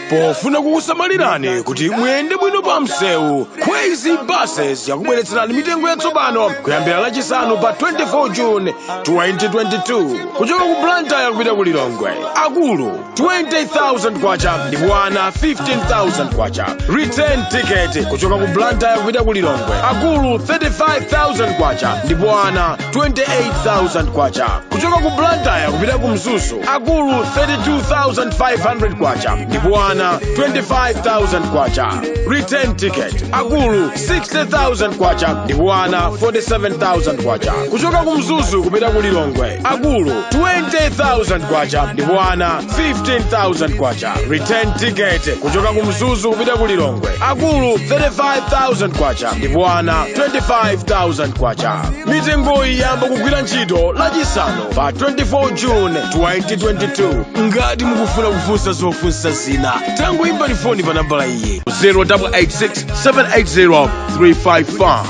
Pofuna kukusamalirani kuti muyende bwino pa msewu, Crazy Buses yakubweretserani mitengo yatsopano kuyambira lachisanu pa 24 June 2022 kuchoka ku Blantyre kupita ku Lilongwe. Akulu 20,000 kwacha ndipo ana 15,000 kwacha. Return ticket kuchoka ku Blantyre kupita ku Lilongwe. Akulu 35,000 kwacha ndipo ana 28,000 kwacha. Kuchoka ku Blantyre kupita ku Mzuzu. Akulu 32,500 kwacha ndipo ana 25,000 kwacha. Return ticket. Akulu 60,000 kwacha ndipo ana 47,000 kwacha. Kuchoka ku Mzuzu kupita ku Lilongwe. Akulu 20,000 kwacha ndipo ana 15,000 kwacha. Return ticket. Kuchoka ku Mzuzu kupita ku Lilongwe. Akulu 35,000 kwacha ndipo ana 25,000 kwacha. Mitengo iyamba kugwira ntchito lachisanu pa 24 June 2022. Ngati mukufuna kufunsa zofunsa zina, tangoimbani foni pa nambala iyi 0886 780 355.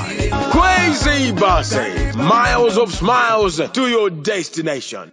Crazy Buses, miles of smiles to your destination.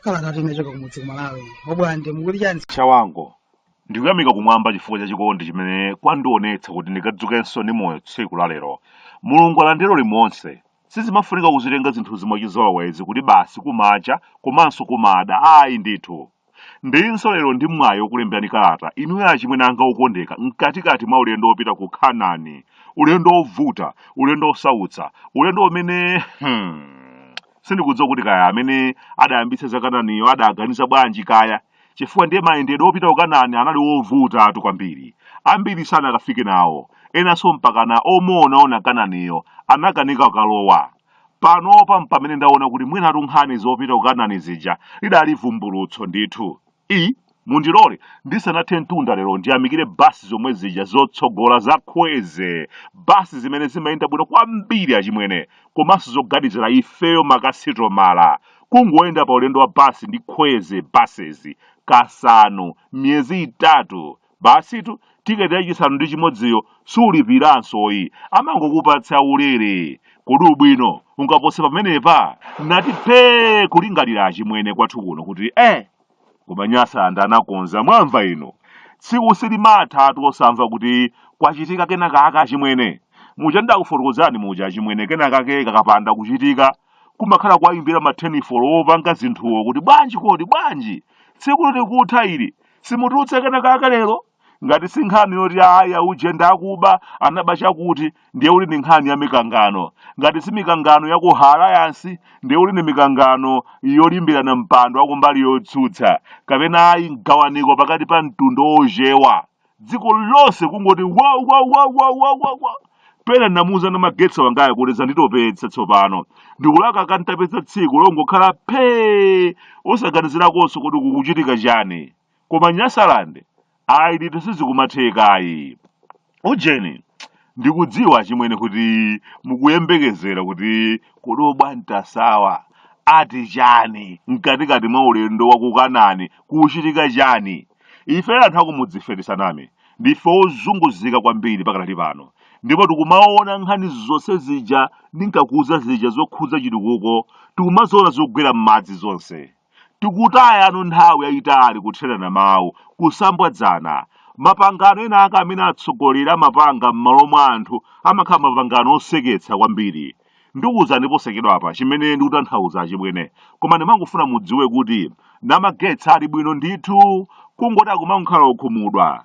Kalata timechoka kumudzi Malawi. Bwande mukuli chani? Chawango ndikuyamika kumwamba chifukwa cha chikondi chimene kwandionetsa kuti ndikadzukenso ndi moyo tsiku la lero. Mulungu alandiro limonse sizimafunika kuzitenga zinthu zimwachizolowezi kuti basi kumacha komanso kumada ayi ndithu. Ndinso lero ndi mwayi wokulembani kalata inuyo achimwene anga okondeka mkatikati mwa ulendo wopita ku Khanani, ulendo wovuta, ulendo wosautsa, ulendo umene sindikudziwa kuti kaya amene adayambitsa za Khananiyo adaganiza bwanji kaya, chifukwa ndiye mayendedwe opita ku Khanani anali wovuta atu kwambiri. Ambiri sana akafike nawo, enanso mpakana omuona Khananiyo anakanika kalowa. Panopa mpamene ndaona kuti mwina nkhani zopita ku Khanani zija lidali vumbulutso ndithu. Mundilole ndisanathe mtunda lero ndiyamikire basi zomwe zija zotsogola za Kweze, basi zimene zimayenda bwino kwambiri achimwene, komanso zoganizira ifeyo makasitomala. Kungoyenda pa ulendo wa basi ndi Kweze buses kasanu miyezi itatu basitu tiketi yachisanu ndi chimodziyo sulipiranso iyi, amangokupatsa ulere. Kodi ubwino ungapose pamenepa nati pe kulingalira achimwene kwathu kuno kuti kumanyasa andanakonza mwamva ino. Tsiku silimatha osamva kuti kwachitika kenakake achimwene. Muja ndakufotokozani muja achimwene kenakake kakapanda kuchitika kumakhala kwaimbira mathenifolo opanga zinthuwo kuti bwanji kodi bwanji tsiku likutha ili simututse kenakake lero. Ngati si nkhani yoti aya uje ndakuba anaba chakuti ndiye uli ni nkhani ya mikangano. Ngati si mikangano ya kuhala yansi ndiye uli ni mikangano yolimbirana mpando wakumbali yotsutsa kapena ayi mgawaniko pakati pa mtundu ojewa. Dziko lonse kungoti wa pena namuza na magetsa wangaya kuti zanditopetsa tsopano ndikulaka kantapetsa tsiku longokhala pe osaganizirakonso kuti kukuchitika chani. Koma nyasalande ayi ndithu sizikumatheka ayi. Ujeni ndikudziwa chimwene kuti mukuyembekezera kuti kodi bwanta sawa ati chani mkatikati mwa ulendo wa ku Khanani kuchitika chani. Ife anthu akumudzifetisa nami ndife ozunguzika kwambiri pakati pano, ndipo tikumaona nkhani zonse zija ndinkakuza zija zokhudza chitukuko tikumazoona zogwera m'madzi zonse. Tikutaya anu nthawi yayitali kutherana mawu kusambwadzana. Mapangano ena aka amene atsogolera mapanga m'malo mwa anthu amakhala mapangano oseketsa kwambiri. Ndikuwuzani posekedwa apa chimene ndikutanthauza achimwene, koma ndimangofuna mudziwe kuti namagetsa ali bwino ndithu, kungoti akumakhala okhumudwa.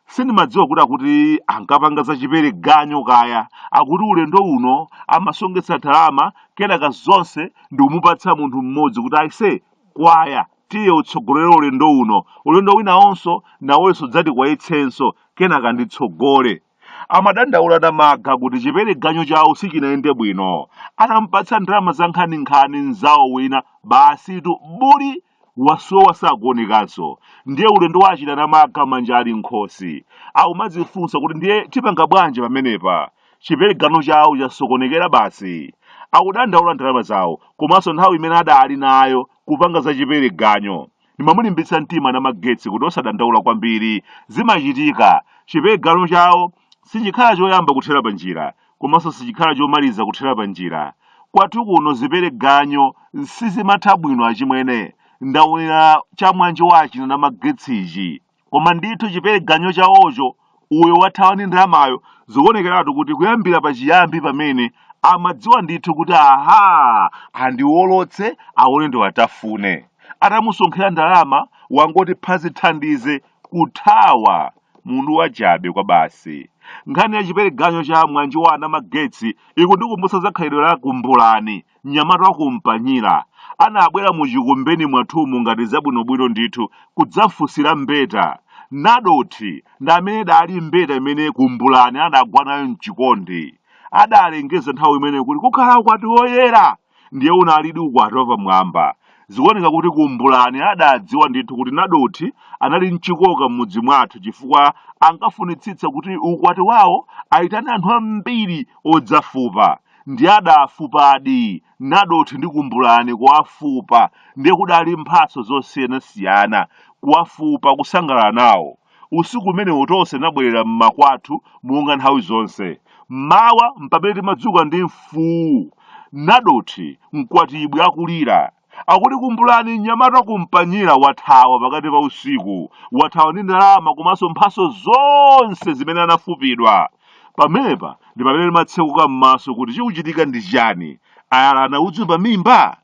sindimadziwa kuti ankapanga za chipereganyo kaya akuti ulendo uno amasongetsa ndalama kenaka zonse ndi kumupatsa munthu mmodzi kuti aise kwaya tiye utsogolere ulendo uno, ulendo winawonso nawenso dzati kwayitsenso kenaka nditsogole. Amadandaula namaga kuti chipereganyo chawo sichinayende bwino, anampatsa ndalama za nkhaninkhani nzawo wina basitu buli wasowa sakuonekanso. Ndiye ulendo wachita namaga manja ali nkhosi akumadzifunsa kuti ndiye tipanga bwanji pamenepa, chipereganyo chawo chasokonekera basi. Akudandaula ndalama zawo komanso nthawi imene adali nayo kupanga za chipereganyo. Ndimamulimbitsa mtima Namagetsi kuti osadandaula kwambiri, zimachitika. Chipereganyo chawo sichikhala choyamba kuthera panjira komanso sichikhala chomaliza kuthera panjira. Kwathu kuno zipereganyo sizimatha bwino achimwene. Ndaonera chamwanji wachina Namagetsichi, koma ndithu chipereganyo chawocho uyo wathawa ndi ndalamayo zikuonekeratu kuti kuyambira pachiyambi pamene amadziwa ndithu kuti aha andiwolotse aone ndi watafune. Atamusonkhera ndalama wangoti phazi thandize kuthawa, munthu wachabe kwa basi. Nkhani ya chipereganyo cha mwanji wa Namagetsi ikundikumbutsa za khalidwe la Kumbulani, mnyamata wa kumpanyira. Anabwera muchikumbeni mwathumu ngati zabwinobwino ndithu kudzafunsira mbeta. Nadoti ndi amene dali mbeta imene Kumbulani adagwa nayo mchikondi. Adalengeza nthawi imene kuti kukhala ukwati woyera ndiye unalidi ukwati wapamwamba. Zikuoneka kuti Kumbulani adadziwa ndithu kuti Nadoti anali mchikoka m'mudzi mwathu chifukwa ankafunitsitsa kuti ukwati wawo aitane anthu ambiri odzafupa. Ndiye adafupadi Nadoti ndi Kumbulani kuwafupa, ndiye kudali mphatso zosiyanasiyana kuwafupa kusangalala nawo. Usiku umene utonse nabwerera mmakwathu monga nthawi zonse. Mawa mpamene timadzuka ndi mfuwu, Nadoti mkwatibwi akulira akuti Kumbulani mnyamata kumpanyira wathawa pakati pa usiku, wathawa ndi ndalama komanso mphatso zonse zimene anafupidwa. Pamenepa ndi pamene timatsekuka m'maso kuti chikuchitika ndi chani, ayalana udzu pa mimba.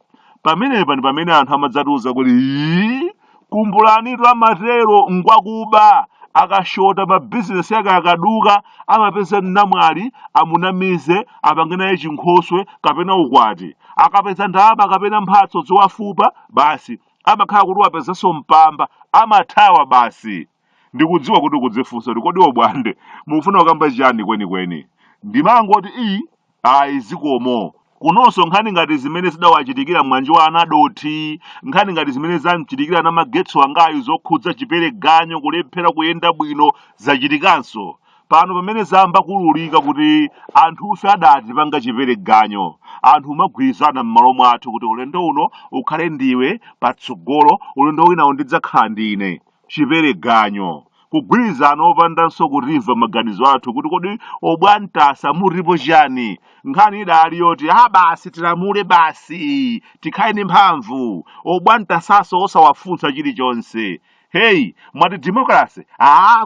Pamenepa ndi pamene anthu amadzatiuza kuti Kumbulani amatero ngwakuba, akashota mabizinesi yake akaduka amapeza namwali amunamize apange naye chinkhoswe kapena ukwati. Akapeza ndalama kapena mphatso zowafupa basi amakhala kuti wapezanso mpamba amathawa basi. Ndikudziwa kuti kudzifunsa kuti kodi Bwande mufuna kukamba chani kwenikweni. Ndimangoti ayi zikomo. Kunonso nkhani ngati zimene zidawachitikira mwanji wa Nadoti, nkhani ngati zimene zamchitikira Namagetsi wangayo zokhudza chipereganyo kulephera kuyenda bwino zachitikanso. Pano pamene zamba kululika kuti anthufe adati panga chipereganyo, anthu magwirizana m'malo mwathu kuti ulendo uno ukhale ndiwe patsogolo, ulendo winawo ndidzakhala ndine. Chipereganyo kugwirizana opandanso kurimva maganizo athu kuti kodi obwantasa muripo chani. Nkhani idali yoti basi tilamule basi tikhale ndi mphamvu, obwantasaso osawafunsa chilichonse. Hey, mwati democracy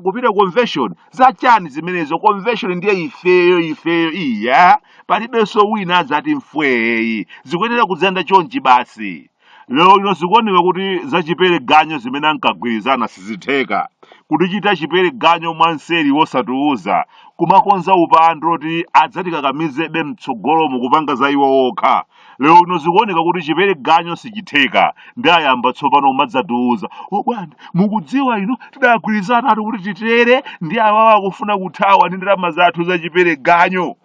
kupita convention zachani zimenezo? Convention ndiye ifeyo iya, palibenso wina adzati mfweyi, zikuyenera kudzenda chonchi basi. Lero ino zikuoneka kuti za chipereganyo zimene ankagwirizana sizitheka, kuti chita chipereganyo mwanseri wosatiuza, kumakonza upando kuti adzatikakamize mtsogolo mukupanga za iwo okha. Lero ino zikuoneka kuti chipereganyo sichitheka, ndi ayamba tsopano umadzatiuza Bwande mukudziwa ino tidagwirizana ati kuti titere ndi awawa akufuna kuthawa ndi ndalama zathu za chipereganyo.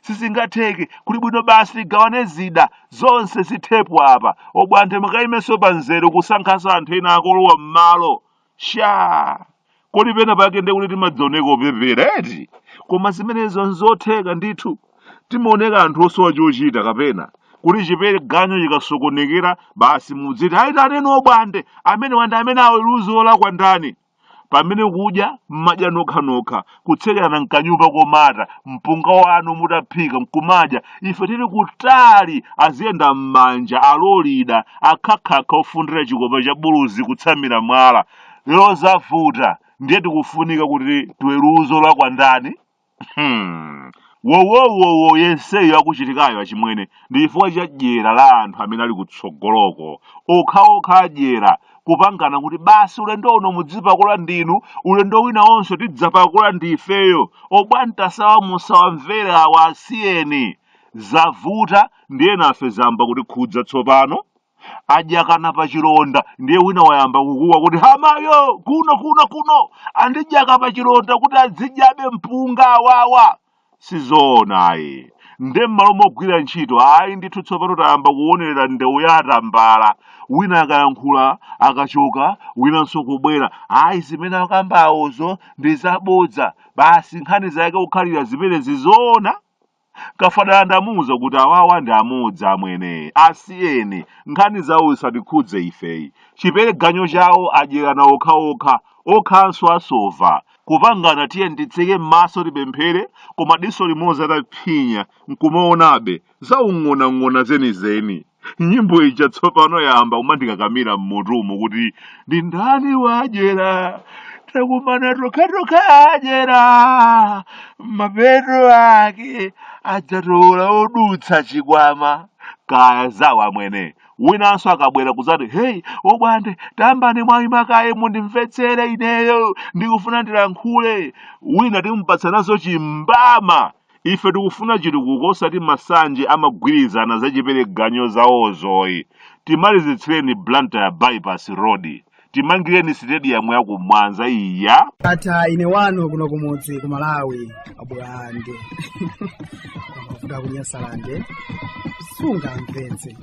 Sizingatheke, kuli bwino basi tigawane zida zonse zithepu apa. Bwande makayimenso panzeru kusankhanso anthu ena akolowa m'malo. Kodi pena pake ndi kuti timadzioneka opepera eti, koma zimenezo nzotheka ndithu. Timaoneka anthu osowa chochita kapena kuti chipereganyo chikasokonekera basi mudziti taneno Bwande amene wanda amene aweruzo olakwa ndani. Pamene kudya mmadya nokhanokha, kutsekera mkanyumba komata, mpunga wanu mutaphika mkumadya, ife tili kutali aziyenda m'manja alolida akhakhakha ofundira chikopa cha buluzi kutsamira mwala. Lero zavuta, ndiye tikufunika kuti tiweruzo olakwa ndani. wowowowo yenseyo akuchitikayo achimwene ndi chifukwa cha dyera la anthu amene ali kutsogoloko okhaokha adyera kupangana kuti basi ulendo uno mudzipakula ndinu, ulendo wina onso tidzapakula ndifeyo. Obwantasawa musawamvere awa asiyeni. Zavuta ndiye nafe zamba kuti khudza tsopano adyakana pa chilonda ndiye wina wayamba kukuwa kuti hamayo kuno andidyaka pa chilonda kuti adzidyabe mpunga awawa. Sizonayi nde m'malo mogwira ntchito ayi ndithu tsopano tayamba kuonerera ndewu yatambala, wina akayankhula akachoka winanso kubwera ayi zimene akambawozo ndi zabodza, basi nkhani zake kukhalira zimene zizoona. Kafadala ndamuwuza kuti awawa ndi amodzi amwene asiyeni nkhani zawo isatikhudze ifeyi. Chipereganyo chawo adyerana okhaokha, okhanso asova kupangana tiye nditseke m'maso tipemphere koma diso limodzi ataphinya nkumaonabe zaung'onang'ona zenizeni. Nyimbo ija tsopano yamba kumandikakamira mmutumu kuti ndi ndani wadyera takumana tokatoka adyera mapeto ake adzatola Odutsa Chikwama kaya zawo amwene. Winanso akabwera kuzati hey Bwande tambani mwayimakaye mundimvetsere ineyo ndikufuna ndilankhule, wina timupatsanazo chimbama. Ife tikufuna chitukuko osati masanje amagwirizana za chipereganyo zawozoyi. Timalizitsireni Blantyre ya bypass road, timangireni stadium ya kumwanza iya. Ata ine wano kuno kumudzi ku Malawi Bwande amafuta kunyasalande sunga mvetse.